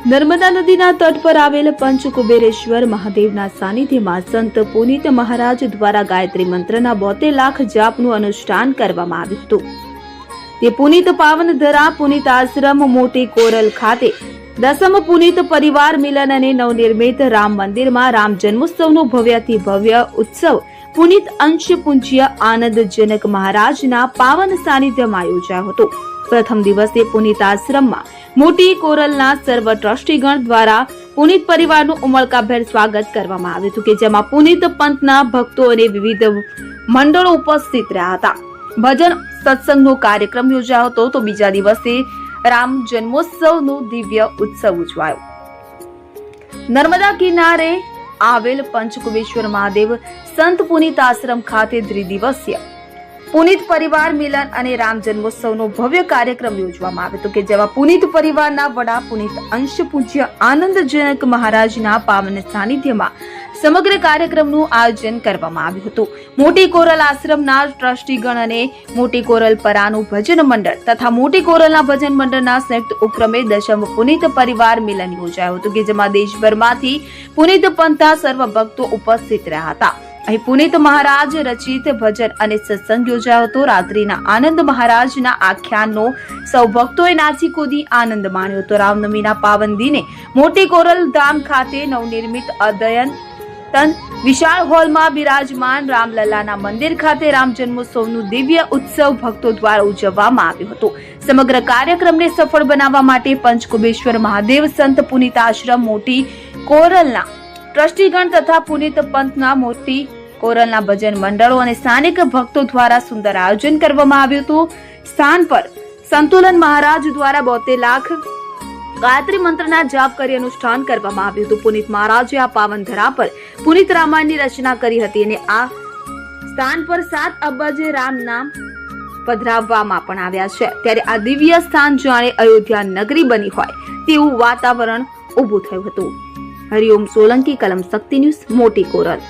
નર્મદા નદીના તટ પર આવેલ પંચકુબેરેશ્વર મહાદેવના સાનિધ્યમાં સંત પુનિત મહારાજ દ્વારા ગાયત્રી મંત્રના 72 લાખ જાપનું અનુષ્ઠાન કરવામાં આવ્યું હતું। તે પુનિત પાવન ધરા પુનિત આશ્રમ મોટી કોરલ ખાતે દસમ પુનિત પરિવાર મિલન અને નવનિર્મિત રામ મંદિરમાં રામ જન્મોત્સવનો ભવ્યથી ભવ્ય ઉત્સવ પુનિત અંશ પૂજ્ય આનંદજનક મહારાજના પાવન સાનિધ્યમાં યોજાયો હતો। પ્રથમ દિવસે પુનિત આશ્રમમાં મોટી કોરલના સર્વ ટ્રસ્ટીગણ દ્વારા પુનિત પરિવારનું ઉમળકાભેર સ્વાગત કરવામાં આવ્યું હતું કે જેમાં પુનિત પંથના ભક્તો અને વિવિધ મંડળો ઉપસ્થિત રહ્યા હતા। ભજન સત્સંગનો કાર્યક્રમ યોજાયો હતો તો બીજા દિવસે રામ જન્મોત્સવનો દિવ્ય ઉત્સવ ઉજવાયો। નર્મદા કિનારે આવેલ પંચકુબેશ્વર મહાદેવ સંત પુનિત આશ્રમ ખાતે ત્રિદિવસીય પુનિત પરિવાર મિલન અને રામ જન્મોત્સવનો ભવ્ય કાર્યક્રમ યોજવામાં આવ્યો હતો કે જેમાં પુનિત પરિવારના વડા પુનિત અંશ પૂજ્ય આનંદજનક મહારાજના પાવન સાનિધ્યમાં સમગ્ર કાર્યક્રમનું આયોજન કરવામાં આવ્યું હતું। મોટી કોરલ આશ્રમના ટ્રસ્ટીગણ અને મોટી કોરલ પરાનું ભજન મંડળ તથા મોટી કોરલના ભજન મંડળના સંયુક્ત ઉપક્રમે દશમ પુનિત પરિવાર મિલન યોજાયું હતું કે જેમાં દેશભરમાંથી પુનિત પંથના સર્વ ભક્તો ઉપસ્થિત રહ્યા હતા। અહીં પુનિત મહારાજ રચિત ભજન અને સત્સંગ યોજાયો હતો। રાત્રિના આનંદ મહારાજના આખ્યાનનો સૌ ભક્તોએ નાચી કૂદી આનંદ માણ્યો હતો। રામનવમીના પાવન દિને મોટી કોરલ ધામ ખાતે નવનિર્મિત અદયન તન વિશાળ હોલમાં બિરાજમાન રામલલ્લાના મંદિર ખાતે રામ જન્મોત્સવનું દિવ્ય ઉત્સવ ભક્તો દ્વારા ઉજવવામાં આવ્યો હતો। સમગ્ર કાર્યક્રમને સફળ બનાવવા માટે પંચકુબેશ્વર મહાદેવ સંત પુનિત આશ્રમ મોટી કોરલના ટ્રસ્ટીગણ તથા પુનિત પંથના મોટી કોરલના ભજન મંડળો અને સ્થાનિક ભક્તો દ્વારા સુંદર આયોજન કરવામાં આવ્યું હતું। સ્થાન પર સંતુલન મહારાજ દ્વારા 72 લાખ ગાયત્રી મંત્રના જાપ કરી અનુષ્ઠાન કરવામાં આવ્યું હતું। પુનિત મહારાજે આ પાવન ધરા પર પુનિત રામાયણની રચના કરી હતી અને આ સ્થાન પર 7 અબજ રામ નામ પધરાવવામાં પણ આવ્યા છે। ત્યારે આ દિવ્ય સ્થાન જાણે અયોધ્યા નગરી બની હોય તેવું વાતાવરણ ઊભું થયું હતું। હરિઓમ સોલંકી, કલમ શક્તિ ન્યૂઝ, મોટી કોરલ।